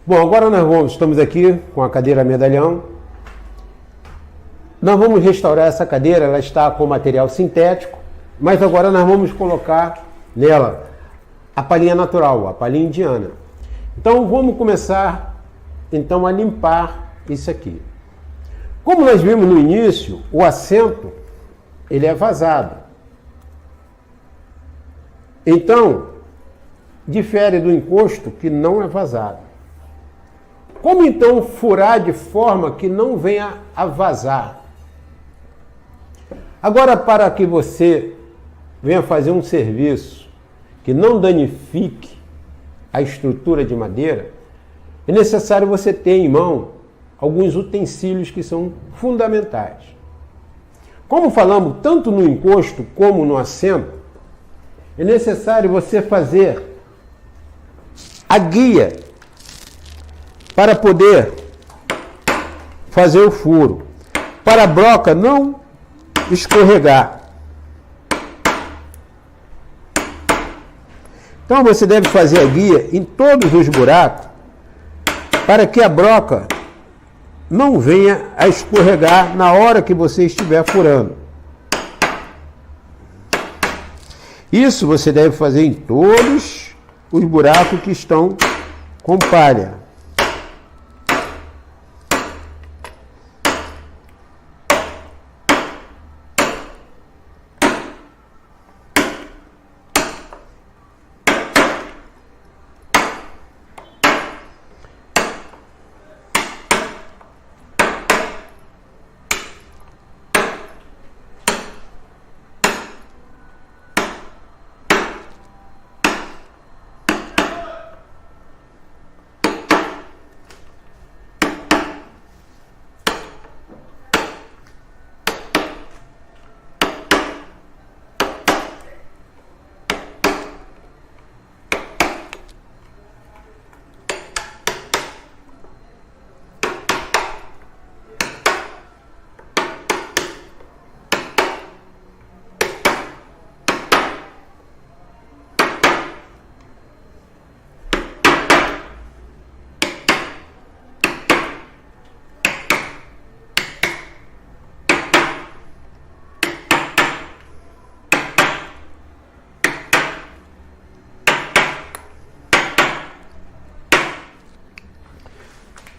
Bom, agora estamos aqui com a cadeira medalhão. Nós vamos restaurar essa cadeira, ela está com material sintético, mas agora nós vamos colocar nela a palhinha natural, a palhinha indiana. Então vamos começar a limpar isso aqui. Como nós vimos no início, o assento ele é vazado. Então, difere do encosto que não é vazado. Como então furar de forma que não venha a vazar? Agora, para que você venha fazer um serviço que não danifique a estrutura de madeira, é necessário você ter em mão alguns utensílios que são fundamentais. Como falamos tanto no encosto como no assento, é necessário você fazer a guia para poder fazer o furo, para a broca não escorregar. Então você deve fazer a guia em todos os buracos para que a broca não venha a escorregar na hora que você estiver furando. Isso você deve fazer em todos os buracos que estão com palha.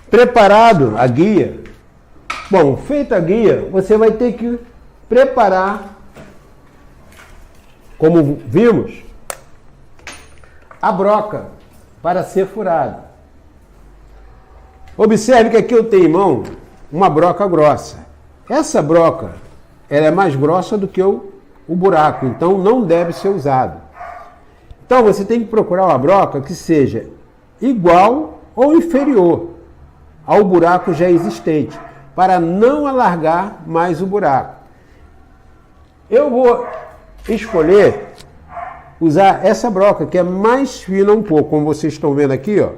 Preparado a guia, bom, feita a guia, você vai ter que preparar, como vimos, a broca para ser furada. Observe que aqui eu tenho em mão uma broca grossa. Essa broca, ela é mais grossa do que o buraco, então não deve ser usado. Então você tem que procurar uma broca que seja igual ou inferior ao buraco já existente, para não alargar mais o buraco. Eu vou escolher usar essa broca, que é mais fina um pouco, como vocês estão vendo aqui, ó.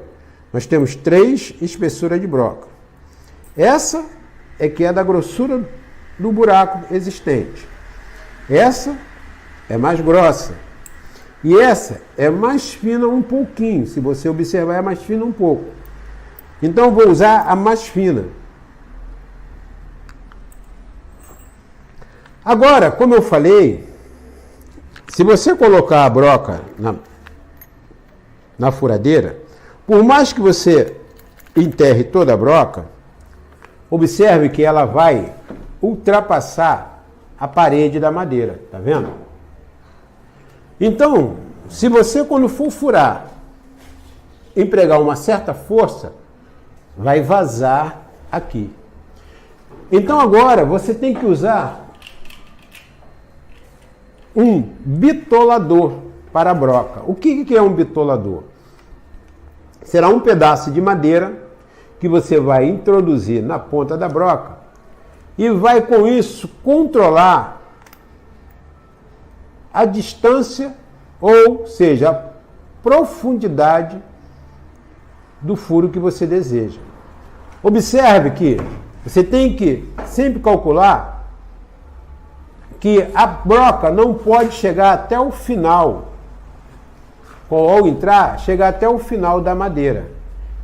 Nós temos 3 espessuras de broca. Essa é que é da grossura do buraco existente. Essa é mais grossa. E essa é mais fina um pouquinho, se você observar, é mais fina um pouco. Então vou usar a mais fina. Agora, como eu falei, se você colocar a broca na furadeira, por mais que você enterre toda a broca, observe que ela vai ultrapassar a parede da madeira, tá vendo? Então, se você quando for furar, empregar uma certa força, vai vazar aqui. Então agora você tem que usar um bitolador para a broca. O que é um bitolador? Será um pedaço de madeira que você vai introduzir na ponta da broca e vai com isso controlar a distância, ou seja, a profundidade do furo que você deseja. Observe que você tem que sempre calcular que a broca não pode chegar até o final, ao entrar, chegar até o final da madeira.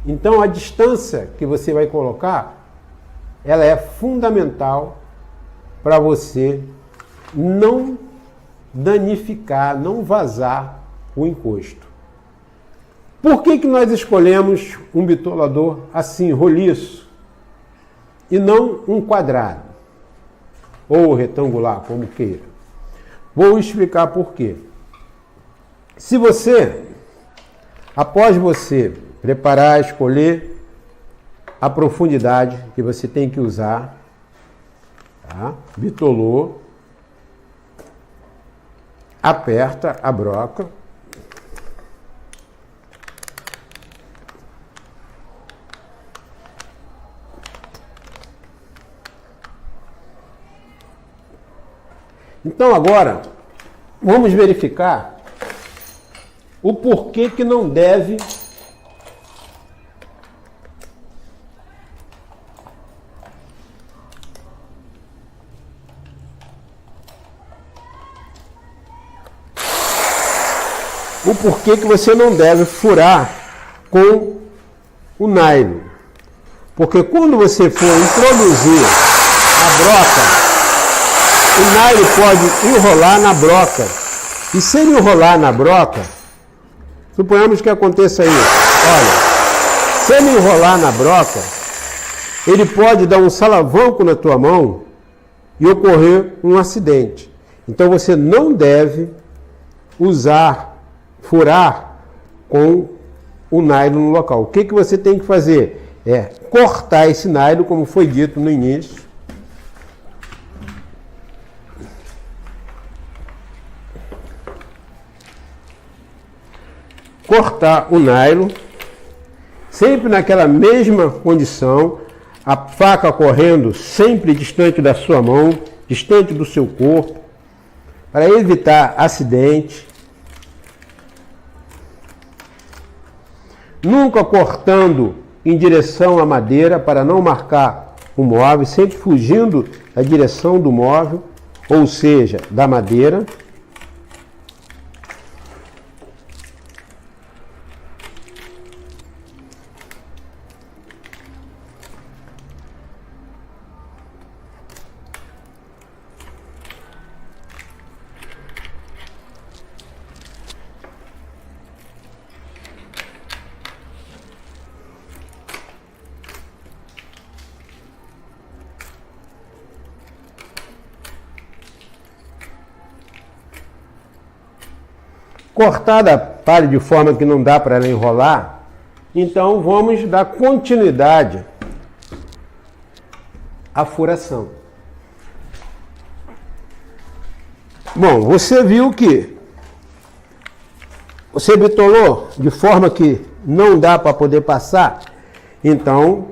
Então a distância que você vai colocar, ela é fundamental para você não danificar, não vazar o encosto. Por que nós escolhemos um bitolador assim, roliço, e não um quadrado, ou retangular, como queira? Vou explicar por quê. Se você, após você preparar, escolher a profundidade que você tem que usar, tá? Bitolou, aperta a broca, então agora vamos verificar o porquê que não deve você não deve furar com o nylon. Porque quando você for introduzir a broca, o nylon pode enrolar na broca. E se ele enrolar na broca, suponhamos que aconteça isso. Olha, se ele enrolar na broca, ele pode dar um salavanco na tua mão e ocorrer um acidente. Então você não deve furar com o nylon no local. O que você tem que fazer? É cortar esse nylon, como foi dito no início. Cortar o nylon, sempre naquela mesma condição, a faca correndo sempre distante da sua mão, distante do seu corpo, para evitar acidente. Nunca cortando em direção à madeira para não marcar o móvel, sempre fugindo da direção do móvel, ou seja, da madeira. Cortada a palha de forma que não dá para ela enrolar, então vamos dar continuidade à furação. Bom, você viu que você bitolou de forma que não dá para poder passar, então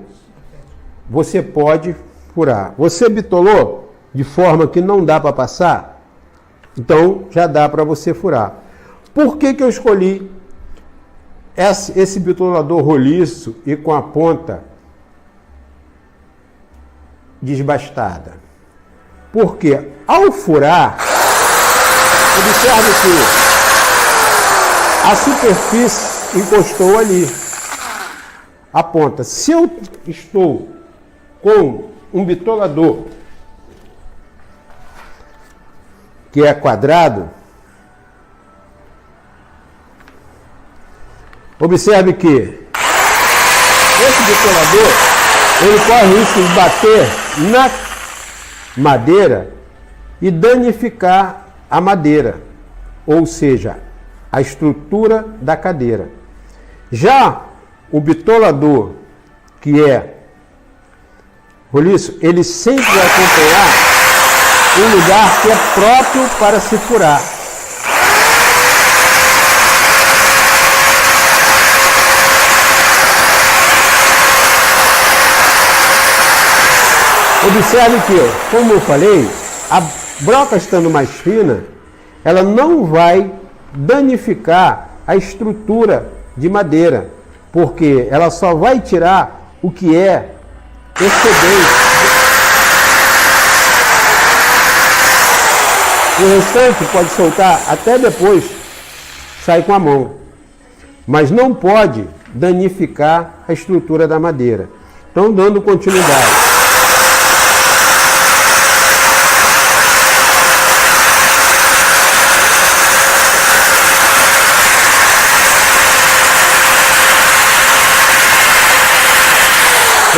você pode furar. Você bitolou de forma que não dá para passar, então já dá para você furar. Por que eu escolhi esse bitolador roliço e com a ponta desbastada? Porque ao furar, observe que a superfície encostou ali, a ponta. Se eu estou com um bitolador que é quadrado, observe que esse bitolador, ele corre o risco de bater na madeira e danificar a madeira, ou seja, a estrutura da cadeira. Já o bitolador, que é roliço, ele sempre vai acompanhar um lugar que é próprio para se furar. Observe que, como eu falei, a broca estando mais fina, ela não vai danificar a estrutura de madeira, porque ela só vai tirar o que é excedente. O restante pode soltar até depois sair com a mão, mas não pode danificar a estrutura da madeira. Então, dando continuidade.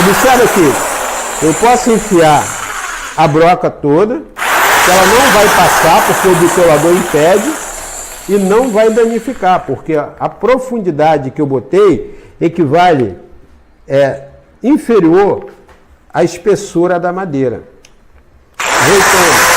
Observe aqui, eu posso enfiar a broca toda, que ela não vai passar porque o bitolador impede, e não vai danificar, porque a profundidade que eu botei equivale, inferior à espessura da madeira. Voltando.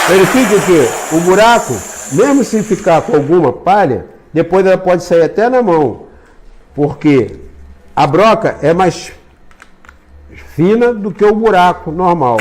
Verifique que o buraco, mesmo se ficar com alguma palha, depois ela pode sair até na mão, porque a broca é mais fina do que o buraco normal.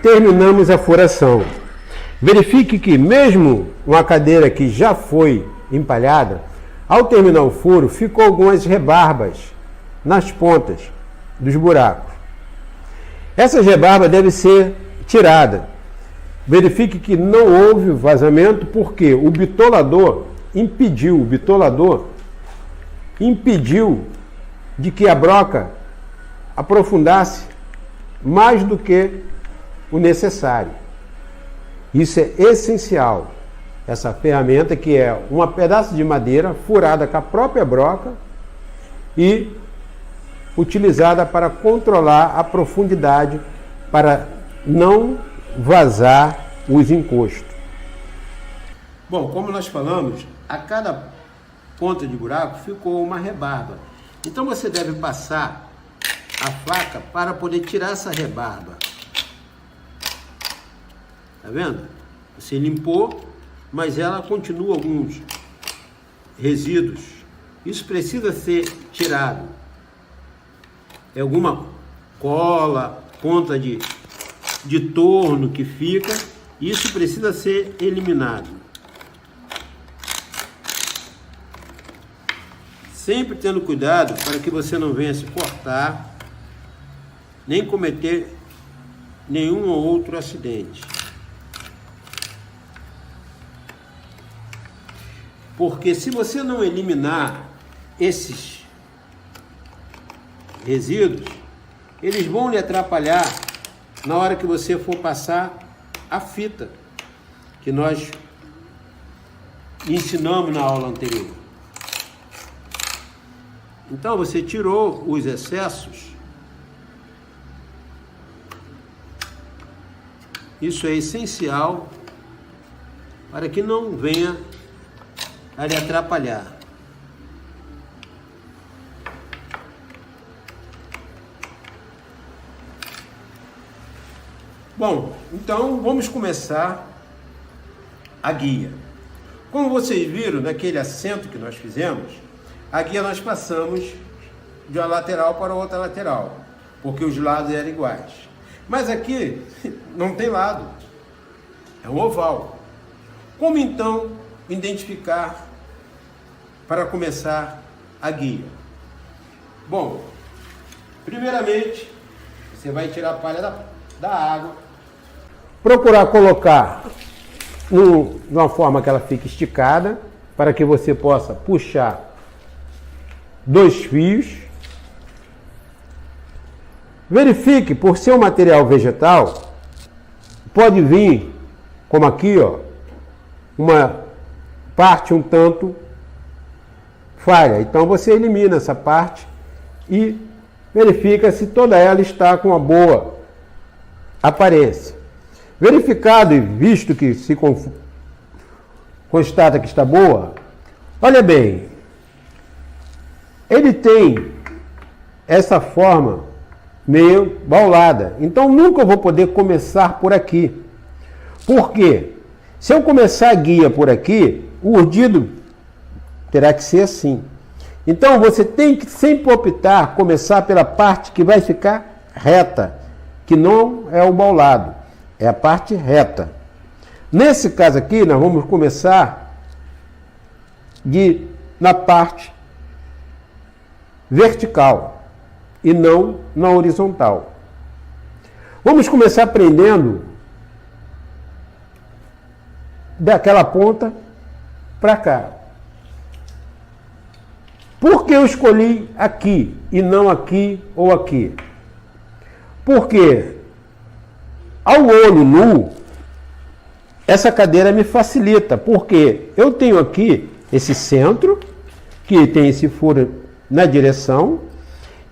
Terminamos a furação. Verifique que mesmo uma cadeira que já foi empalhada, ao terminar o furo, ficou algumas rebarbas nas pontas dos buracos. Essas rebarbas devem ser tiradas. Verifique que não houve vazamento porque o bitolador impediu de que a broca aprofundasse mais do que o necessário. Isso é essencial. Essa ferramenta que é um pedaço de madeira furada com a própria broca e utilizada para controlar a profundidade, para não vazar os encostos. Bom, como nós falamos, a cada ponta de buraco ficou uma rebarba. Então você deve passar a faca para poder tirar essa rebarba. Tá vendo? Você limpou, mas ela continua alguns resíduos. Isso precisa ser tirado. É alguma cola, ponta de torno que fica. Isso precisa ser eliminado. Sempre tendo cuidado para que você não venha se cortar, nem cometer nenhum ou outro acidente. Porque se você não eliminar esses resíduos, eles vão lhe atrapalhar na hora que você for passar a fita que nós ensinamos na aula anterior. Então você tirou os excessos. Isso é essencial para que não venha a lhe atrapalhar. Bom, então vamos começar a guia. Como vocês viram naquele assento que nós fizemos, a guia nós passamos de uma lateral para outra lateral, porque os lados eram iguais. Mas aqui não tem lado, é um oval. Como então identificar para começar a guia? Bom, primeiramente você vai tirar a palha da água, procurar colocar de uma forma que ela fique esticada, para que você possa puxar 2 fios. Verifique, por ser um material vegetal, pode vir, como aqui, ó, uma parte um tanto falha. Então você elimina essa parte e verifica se toda ela está com uma boa aparência. Verificado e visto que se constata que está boa, olha bem, ele tem essa forma meio baulada. Então nunca vou poder começar por aqui. Por quê? Se eu começar a guia por aqui, o urdido terá que ser assim. Então você tem que sempre optar, começar pela parte que vai ficar reta, que não é o baulado, é a parte reta. Nesse caso aqui, nós vamos começar na parte vertical e não na horizontal. Vamos começar aprendendo daquela ponta para cá. Por que eu escolhi aqui e não aqui ou aqui? Porque ao olho nu, essa cadeira me facilita, porque eu tenho aqui esse centro, que tem esse furo na direção,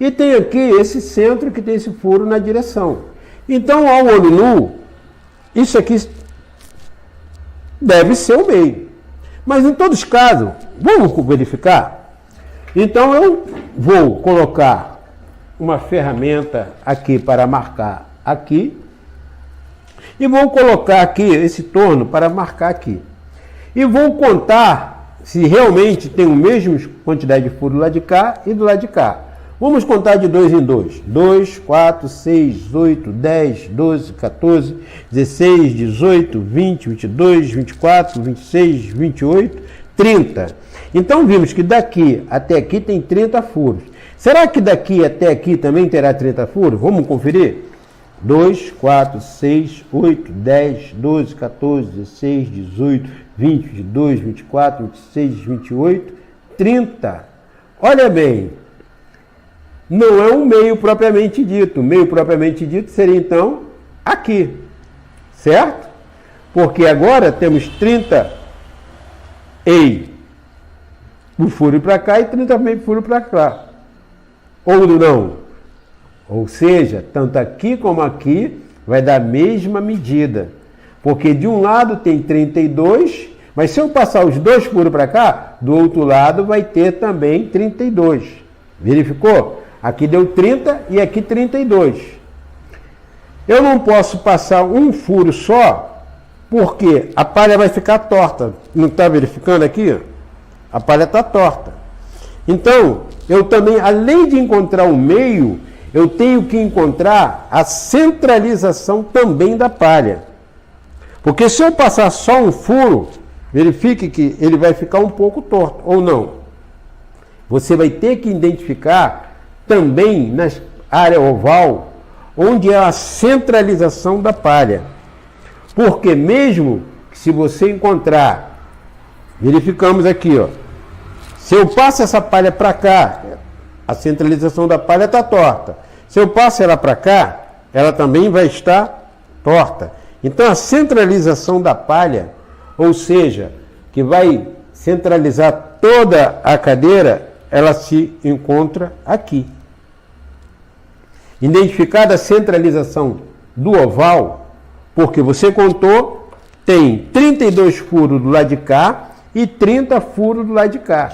e tenho aqui esse centro que tem esse furo na direção. Então, ao olho nu, isso aqui deve ser o meio. Mas em todos os casos, vamos verificar? Então eu vou colocar uma ferramenta aqui para marcar aqui, e vou colocar aqui esse torno para marcar aqui. E vou contar se realmente tem a mesma quantidade de furo do lado de cá e do lado de cá. Vamos contar de 2 em 2. 2, 4, 6, 8, 10, 12, 14, 16, 18, 20, 22, 24, 26, 28, 30. Então vimos que daqui até aqui tem 30 furos. Será que daqui até aqui também terá 30 furos? Vamos conferir? 2, 4, 6, 8, 10, 12, 14, 16, 18, 20, 22, 24, 26, 28, 30. Olha bem, não é um meio propriamente dito. O meio propriamente dito seria então aqui, certo? Porque agora temos 30 o furo para cá e 30 furo para cá. Ou não? Ou seja, tanto aqui como aqui vai dar a mesma medida. Porque de um lado tem 32, mas se eu passar os dois furos para cá, do outro lado vai ter também 32. Verificou? Aqui deu 30 e aqui 32. Eu não posso passar um furo só, porque a palha vai ficar torta. Não está verificando aqui? A palha está torta. Então, eu também, além de encontrar o meio, eu tenho que encontrar a centralização também da palha. Porque se eu passar só um furo, verifique que ele vai ficar um pouco torto, ou não. Você vai ter que identificar também na área oval, onde é a centralização da palha. Porque mesmo que se você encontrar, verificamos aqui, ó, se eu passo essa palha para cá, a centralização da palha está torta. Se eu passo ela para cá, ela também vai estar torta. Então a centralização da palha, ou seja, que vai centralizar toda a cadeira, ela se encontra aqui. Identificada a centralização do oval, porque você contou, tem 32 furos do lado de cá e 30 furos do lado de cá.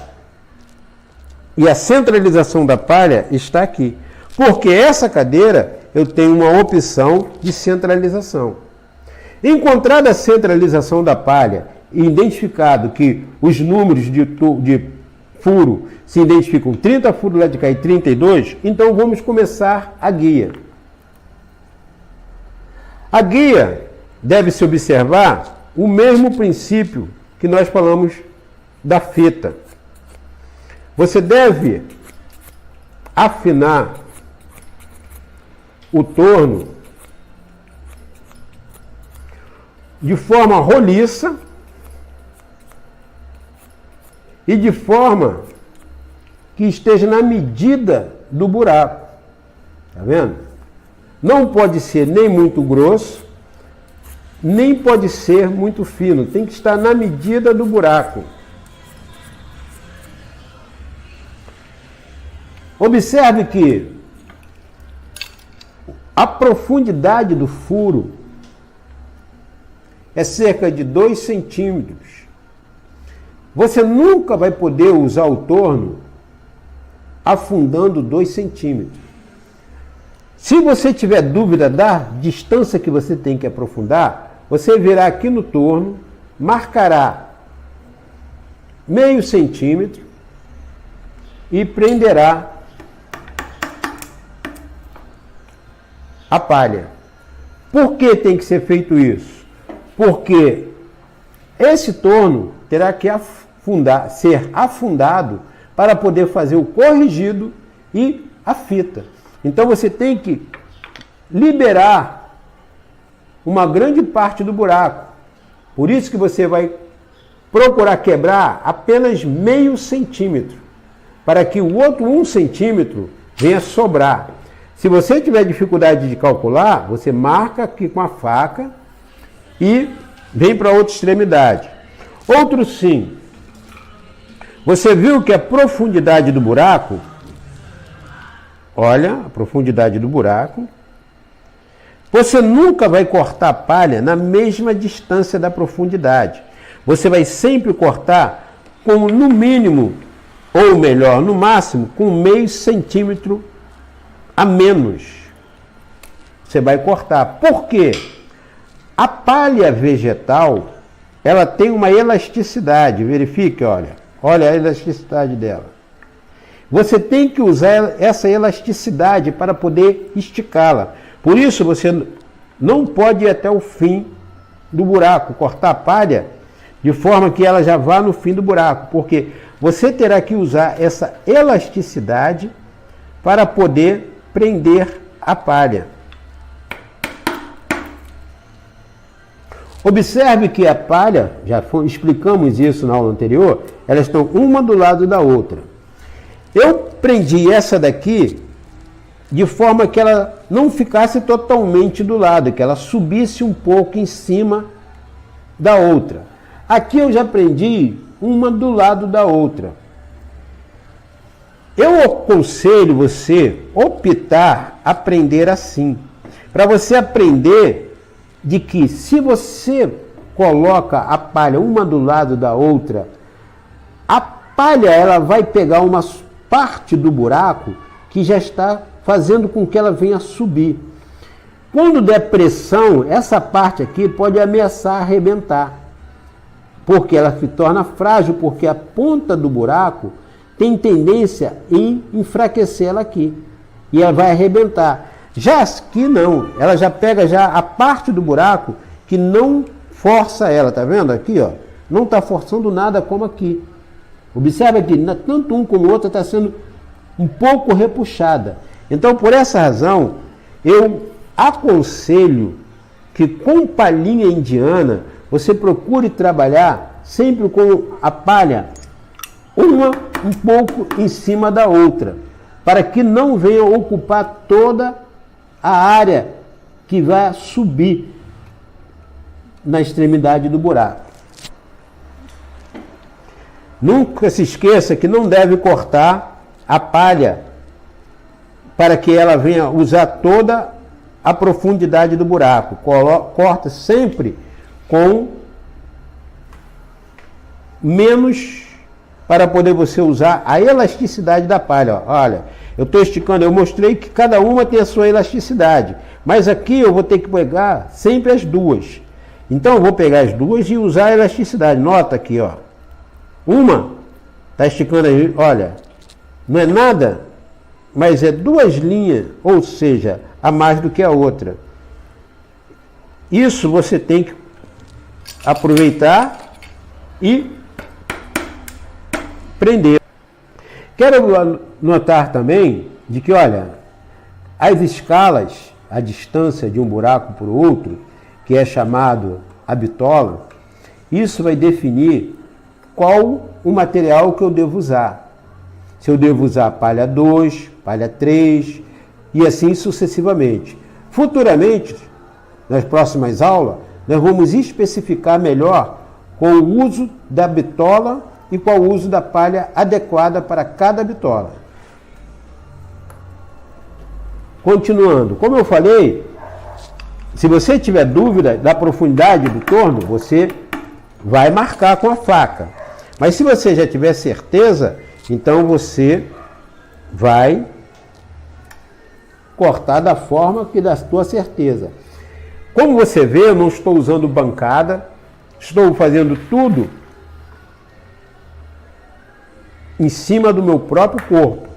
E a centralização da palha está aqui. Porque essa cadeira eu tenho uma opção de centralização. Encontrada a centralização da palha e identificado que os números de furo se identificam 30 furos do lado de cá e 32, então vamos começar a guia. A guia deve-se observar o mesmo princípio que nós falamos da fita. Você deve afinar o torno de forma roliça e de forma que esteja na medida do buraco. Tá vendo? Não pode ser nem muito grosso, nem pode ser muito fino. Tem que estar na medida do buraco. Observe que a profundidade do furo é cerca de 2 centímetros. Você nunca vai poder usar o torno afundando 2 centímetros. Se você tiver dúvida da distância que você tem que aprofundar, você virá aqui no torno, marcará meio centímetro e prenderá a palha. Por que tem que ser feito isso? Porque esse torno terá que ser afundado para poder fazer o corrigido e a fita. Então você tem que liberar uma grande parte do buraco. Por isso que você vai procurar quebrar apenas meio centímetro, para que o outro 1 centímetro venha sobrar. Se você tiver dificuldade de calcular, você marca aqui com a faca e vem para a outra extremidade. Outro sim. Você viu que a profundidade do buraco, olha a profundidade do buraco, você nunca vai cortar a palha na mesma distância da profundidade. Você vai sempre cortar com no mínimo, ou melhor, no máximo, com meio centímetro a menos. Você vai cortar. Por quê? A palha vegetal, ela tem uma elasticidade. Verifique, olha a elasticidade dela. Você tem que usar essa elasticidade para poder esticá-la. Por isso, você não pode ir até o fim do buraco, cortar a palha de forma que ela já vá no fim do buraco, porque você terá que usar essa elasticidade para poder prender a palha. Observe que a palha, explicamos isso na aula anterior, elas estão uma do lado da outra. Eu prendi essa daqui de forma que ela não ficasse totalmente do lado, que ela subisse um pouco em cima da outra. Aqui eu já prendi uma do lado da outra. Eu aconselho você optar a prender assim, para você aprender de que se você coloca a palha uma do lado da outra, a palha ela vai pegar uma parte do buraco que já está fazendo com que ela venha subir. Quando der pressão, essa parte aqui pode ameaçar arrebentar, porque ela se torna frágil, porque a ponta do buraco tem tendência em enfraquecer ela aqui, e ela vai arrebentar. Já aqui não, ela já pega já a parte do buraco que não força ela, tá vendo aqui, ó? Não está forçando nada como aqui. Observe aqui, tanto um como o outro está sendo um pouco repuxada. Então, por essa razão, eu aconselho que com palhinha indiana, você procure trabalhar sempre com a palha uma um pouco em cima da outra, para que não venha ocupar toda a área que vai subir na extremidade do buraco. Nunca se esqueça que não deve cortar a palha para que ela venha usar toda a profundidade do buraco. Corta sempre com menos, para poder você usar a elasticidade da palha. Olha, eu estou esticando, eu mostrei que cada uma tem a sua elasticidade, mas aqui eu vou ter que pegar sempre as duas. Então eu vou pegar as duas e usar a elasticidade. Nota aqui, ó. Uma está esticando aí, olha, não é nada, mas é 2 linhas, ou seja, a mais do que a outra. Isso você tem que aproveitar e prender. Quero notar também de que, olha, as escalas, a distância de um buraco para o outro, que é chamado a bitola, isso vai definir qual o material que eu devo usar. Se eu devo usar palha 2, palha 3 e assim sucessivamente. Futuramente, nas próximas aulas, nós vamos especificar melhor com o uso da bitola e qual o uso da palha adequada para cada bitola. Continuando, como eu falei, Se você tiver dúvida da profundidade do torno, você vai marcar com a faca. Mas se você já tiver certeza, então você vai cortar da forma que dá a tua certeza. Como você vê, eu não estou usando bancada, estou fazendo tudo em cima do meu próprio corpo,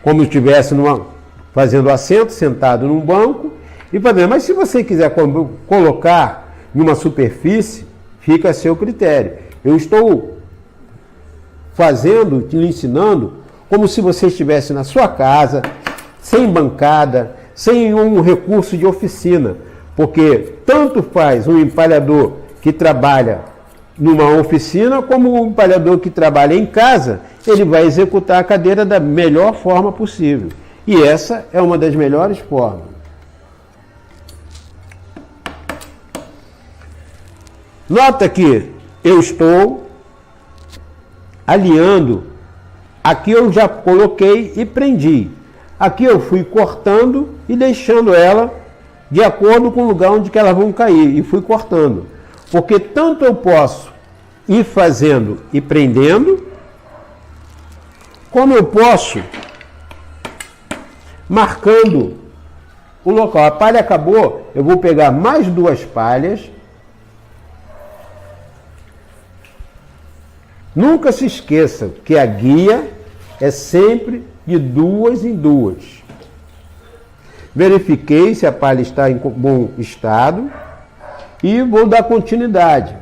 como se estivesse fazendo assento, sentado num banco e fazendo. Mas se você quiser colocar em uma superfície, fica a seu critério. Eu estou fazendo, te ensinando, como se você estivesse na sua casa, sem bancada, sem um recurso de oficina, porque tanto faz um empalhador que trabalha numa oficina, como um empalhador que trabalha em casa, ele vai executar a cadeira da melhor forma possível. E essa é uma das melhores formas. Nota que eu estou alinhando, aqui eu já coloquei e prendi. Aqui eu fui cortando e deixando ela de acordo com o lugar onde que elas vão cair, e fui cortando. Porque tanto eu posso ir fazendo e prendendo, como eu posso marcando o local. A palha acabou, eu vou pegar mais 2 palhas. Nunca se esqueça que a guia é sempre de 2 em 2. Verifiquei se a palha está em bom estado e vou dar continuidade.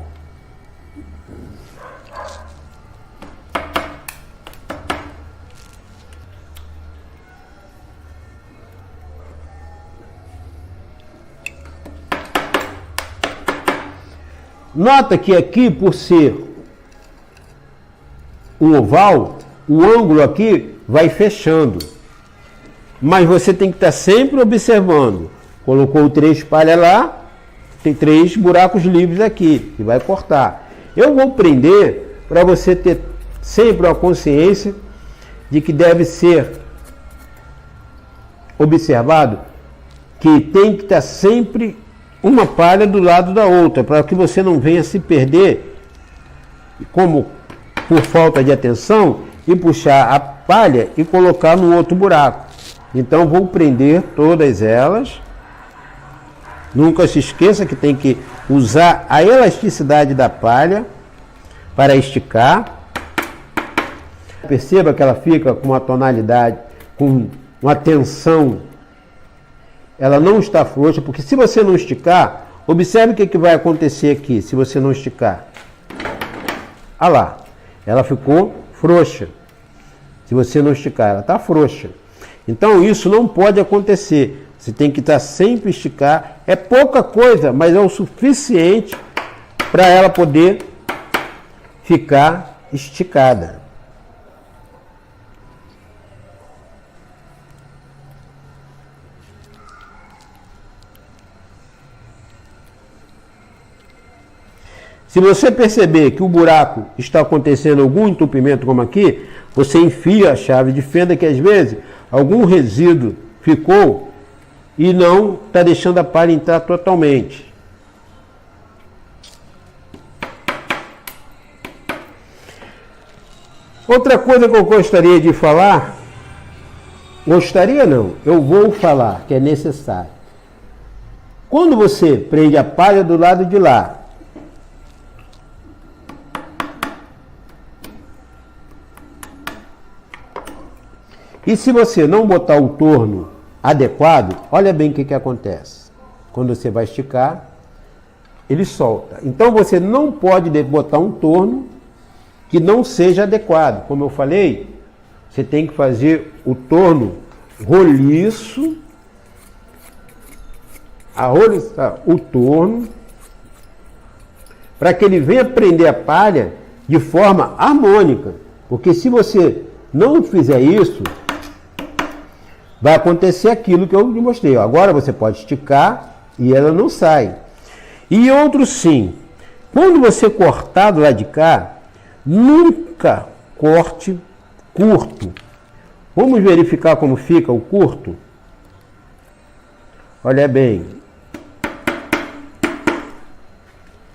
Nota que aqui, por ser um oval, o ângulo aqui vai fechando. Mas você tem que estar sempre observando. Colocou 3 palhas lá, tem 3 buracos livres aqui, e vai cortar. Eu vou prender para você ter sempre a consciência de que deve ser observado que tem que estar sempre uma palha do lado da outra, para que você não venha se perder, como por falta de atenção, e puxar a palha e colocar no outro buraco. Então vou prender todas elas. Nunca se esqueça que tem que usar a elasticidade da palha para esticar. Perceba que ela fica com uma tonalidade, com uma tensão. Ela não está frouxa, porque se você não esticar, observe o que vai acontecer aqui, se você não esticar. Olha lá, ela ficou frouxa. Se você não esticar, ela está frouxa. Então isso não pode acontecer. Você tem que estar sempre esticar. É pouca coisa, mas é o suficiente para ela poder ficar esticada. Se você perceber que o buraco está acontecendo algum entupimento como aqui, você enfia a chave de fenda, que às vezes algum resíduo ficou e não está deixando a palha entrar totalmente. Outra coisa que eu gostaria de falar, gostaria não, eu vou falar que é necessário. Quando você prende a palha do lado de lá, e se você não botar o torno adequado, olha bem o que acontece. Quando você vai esticar, ele solta. Então você não pode botar um torno que não seja adequado. Como eu falei, você tem que fazer o torno roliço, o torno, para que ele venha prender a palha de forma harmônica. Porque se você não fizer isso, vai acontecer aquilo que eu lhe mostrei. Agora você pode esticar e ela não sai. E outro sim, quando você cortar do lado de cá, nunca corte curto. Vamos verificar como fica o curto? Olha bem.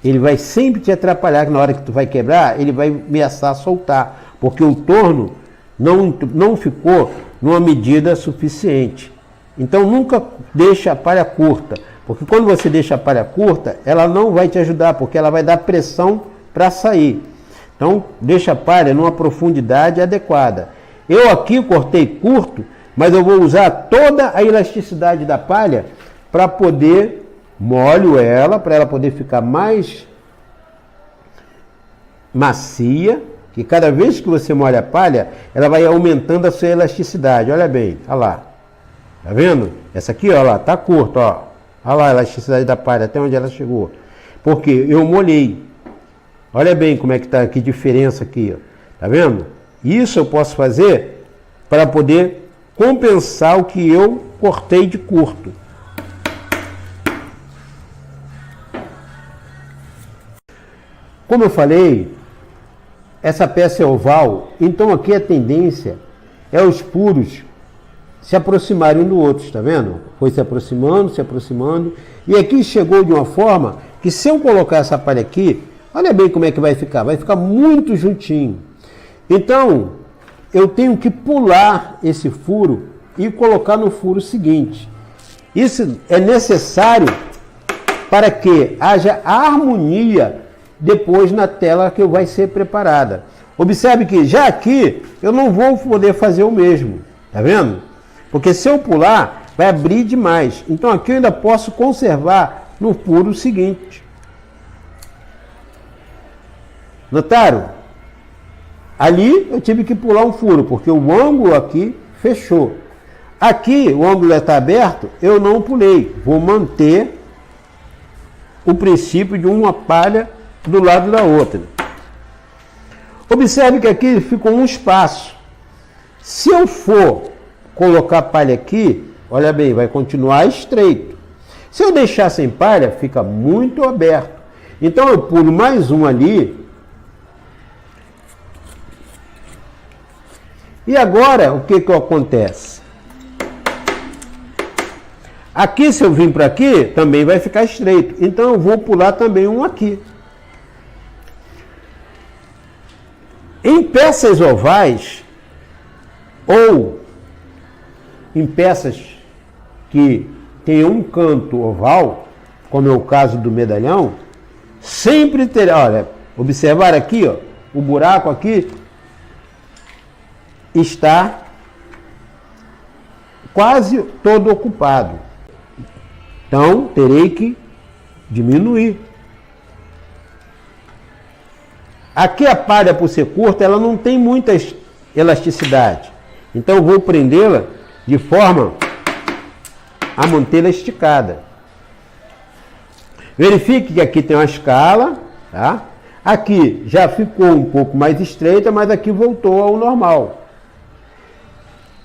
ele vai sempre te atrapalhar, que na hora que tu vai quebrar, ele vai ameaçar soltar, porque o torno não ficou numa medida suficiente. Então nunca deixa a palha curta, porque quando você deixa a palha curta, ela não vai te ajudar, porque ela vai dar pressão para sair. Então deixa a palha numa profundidade adequada. Eu aqui cortei curto, mas eu vou usar toda a elasticidade da palha para poder molho ela, para ela poder ficar mais macia, que cada vez que você molha a palha, ela vai aumentando a sua elasticidade. Olha bem, olha lá. Tá vendo? Essa aqui, ó lá, tá curta, ó. Olha lá a elasticidade da palha, até onde ela chegou. Porque eu molhei. Olha bem como é que tá, que diferença aqui, ó. Tá vendo? Isso eu posso fazer para poder compensar o que eu cortei de curto. Como eu falei, essa peça é oval, então aqui a tendência é os furos se aproximarem um do outro, está vendo? Foi se aproximando, e aqui chegou de uma forma que se eu colocar essa palha aqui, olha bem como é que vai ficar muito juntinho. Então, eu tenho que pular esse furo e colocar no furo seguinte. Isso é necessário para que haja harmonia depois na tela que vai ser preparada. Observe que já aqui eu não vou poder fazer o mesmo, tá vendo? Porque se eu pular, vai abrir demais. Então aqui eu ainda posso conservar no furo seguinte. Notaram? Ali eu tive que pular um furo, porque o ângulo aqui fechou. Aqui o ângulo está aberto, eu não pulei. Vou manter o princípio de uma palha do lado da outra. Observe que aqui ficou um espaço. Se eu for colocar a palha aqui, olha bem, vai continuar estreito. Se eu deixar sem palha, fica muito aberto. Então eu pulo mais um ali. E agora, o que acontece? Aqui, se eu vim para aqui, também vai ficar estreito. Então eu vou pular também um aqui. Em peças ovais, ou em peças que tem um canto oval, como é o caso do medalhão, sempre terá, olha, observar aqui, ó, o buraco aqui está quase todo ocupado. Então, terei que diminuir. Aqui a palha, por ser curta, ela não tem muita elasticidade. Então eu vou prendê-la de forma a mantê-la esticada. Verifique que aqui tem uma escala, tá? Aqui já ficou um pouco mais estreita, mas aqui voltou ao normal.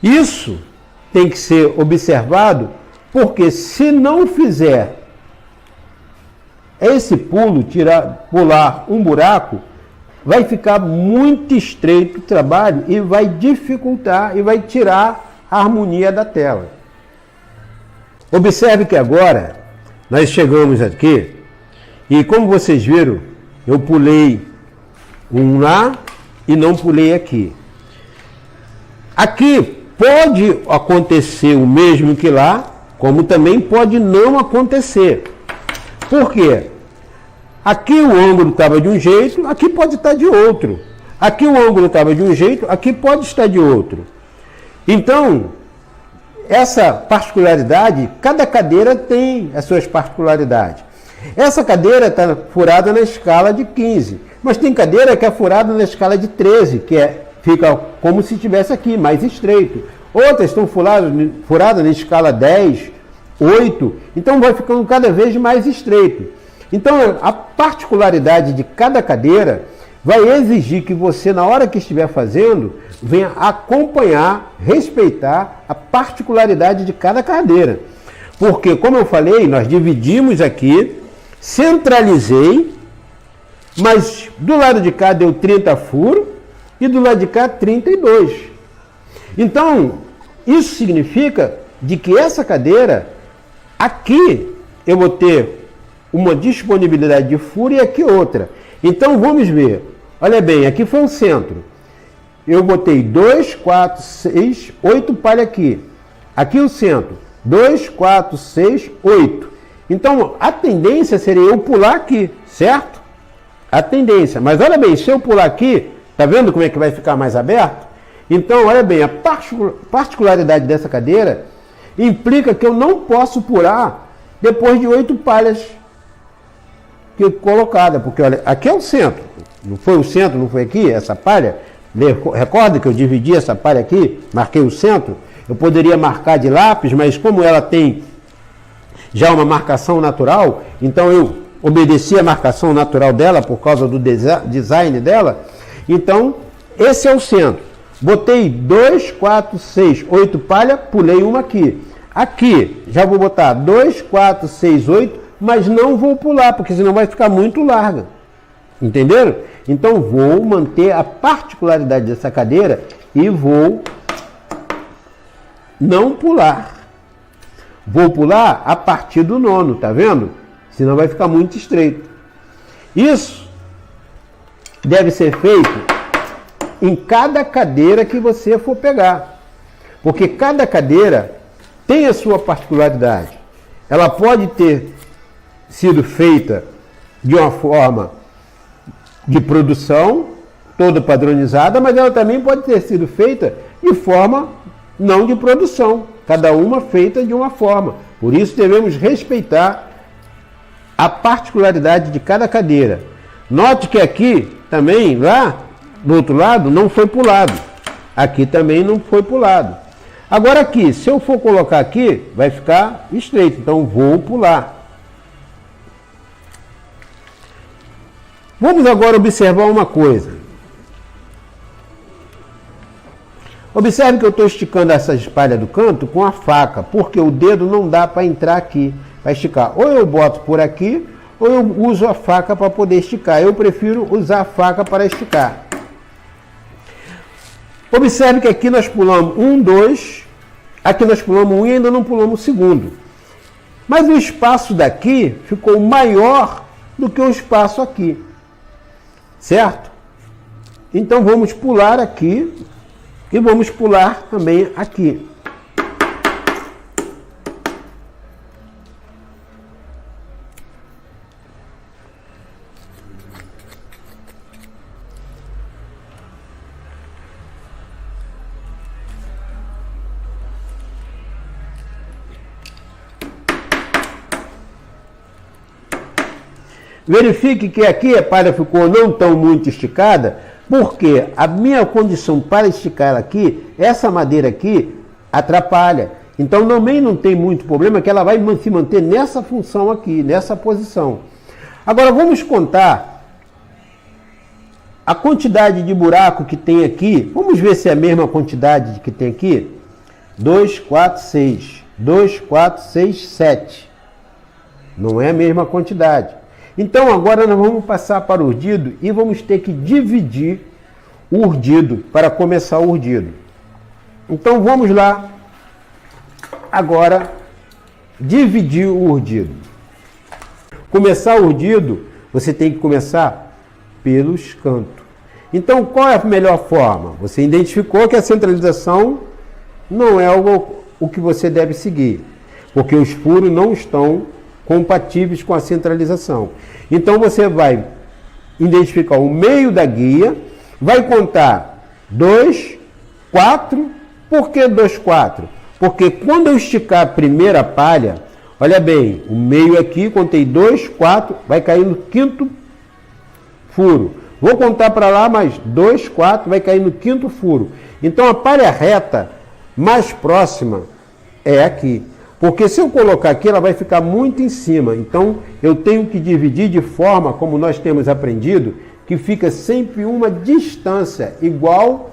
Isso tem que ser observado, porque se não fizer esse pulo, pular um buraco, vai ficar muito estreito o trabalho e vai dificultar e vai tirar a harmonia da tela. Observe que agora nós chegamos aqui e, como vocês viram, eu pulei um lá e não pulei aqui. Aqui pode acontecer o mesmo que lá, como também pode não acontecer. Por quê? Aqui o ângulo estava de um jeito, aqui pode estar de outro. Aqui o ângulo estava de um jeito, aqui pode estar de outro. Então, essa particularidade, cada cadeira tem as suas particularidades. Essa cadeira está furada na escala de 15, mas tem cadeira que é furada na escala de 13, fica como se estivesse aqui, mais estreito. Outras estão furadas na escala 10, 8, então vai ficando cada vez mais estreito. Então, a particularidade de cada cadeira vai exigir que você, na hora que estiver fazendo, venha acompanhar, respeitar a particularidade de cada cadeira. Porque, como eu falei, nós dividimos aqui, centralizei, mas do lado de cá deu 30 furos e do lado de cá 32. Então, isso significa de que essa cadeira, aqui eu vou ter uma disponibilidade de furo e aqui outra. Então vamos ver. Olha bem, aqui foi o centro. Eu botei 2, 4, 6, 8 palha aqui. Aqui o centro. 2, 4, 6, 8. Então a tendência seria eu pular aqui, certo? A tendência. Mas olha bem, se eu pular aqui, tá vendo como é que vai ficar mais aberto? Então, olha bem, a particularidade dessa cadeira implica que eu não posso pular depois de 8 palhas colocadas, porque olha, aqui é o centro. Não foi o centro, não foi aqui, essa palha? Recorda que eu dividi essa palha aqui, marquei o centro? Eu poderia marcar de lápis, mas como ela tem já uma marcação natural, então eu obedeci a marcação natural dela por causa do design dela. Então, esse é o centro. Botei 2, 4, 6, 8 palha, pulei uma aqui. Aqui, já vou botar 2, 4, 6, 8, mas não vou pular, porque senão vai ficar muito larga. Entenderam? Então, vou manter a particularidade dessa cadeira e vou não pular. Vou pular a partir do nono, tá vendo? Senão vai ficar muito estreito. Isso deve ser feito em cada cadeira que você for pegar. Porque cada cadeira tem a sua particularidade. Ela pode ter sido feita de uma forma de produção, toda padronizada, mas ela também pode ter sido feita de forma não de produção. Cada uma feita de uma forma. Por isso devemos respeitar a particularidade de cada cadeira. Note que aqui também, lá do outro lado, não foi pulado. Aqui também não foi pulado. Agora aqui, se eu for colocar aqui, vai ficar estreito. Então vou pular. Vamos agora observar uma coisa. Observe que eu estou esticando essa espalha do canto com a faca, porque o dedo não dá para entrar aqui, para esticar. Ou eu boto por aqui, ou eu uso a faca para poder esticar. Eu prefiro usar a faca para esticar. Observe que aqui nós pulamos 1, 2, aqui nós pulamos 1 e ainda não pulamos o segundo. Mas o espaço daqui ficou maior do que o espaço aqui. Certo? Então vamos pular aqui e vamos pular também aqui. Verifique que aqui a palha ficou não tão muito esticada, porque a minha condição para esticar ela aqui, essa madeira aqui, atrapalha. Então também não tem muito problema, que ela vai se manter nessa função aqui, nessa posição. Agora vamos contar a quantidade de buraco que tem aqui. Vamos ver se é a mesma quantidade que tem aqui. 2, 4, 6. 2, 4, 6, 7. Não é a mesma quantidade. Então agora nós vamos passar para o urdido e vamos ter que dividir o urdido para começar o urdido. Então vamos lá agora dividir o urdido. Começar o urdido, você tem que começar pelos cantos. Então qual é a melhor forma? Você identificou que a centralização não é o que você deve seguir, porque os furos não estão compatíveis com a centralização. Então você vai identificar o meio da guia, vai contar 2, 4. Por que 2, 4? Porque quando eu esticar a primeira palha, olha bem, o meio aqui, contei 2, 4, vai cair no quinto furo. Vou contar para lá mais 2, 4, vai cair no quinto furo. Então a palha reta mais próxima é aqui. Porque se eu colocar aqui, ela vai ficar muito em cima. Então, eu tenho que dividir de forma, como nós temos aprendido, que fica sempre uma distância igual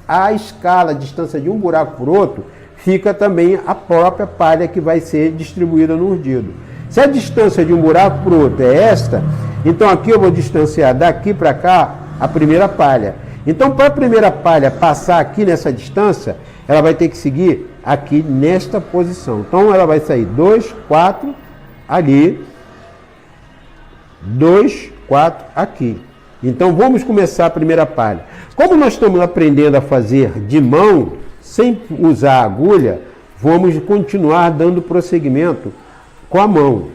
à escala, a distância de um buraco por outro, fica também a própria palha que vai ser distribuída no urdido. Se a distância de um buraco por outro é esta, então aqui eu vou distanciar daqui para cá a primeira palha. Então, para a primeira palha passar aqui nessa distância, ela vai ter que seguir aqui nesta posição. Então ela vai sair 2, 4 ali 2, 4 aqui. Então vamos começar a primeira palha. Como nós estamos aprendendo a fazer de mão, sem usar agulha, vamos continuar dando prosseguimento com a mão.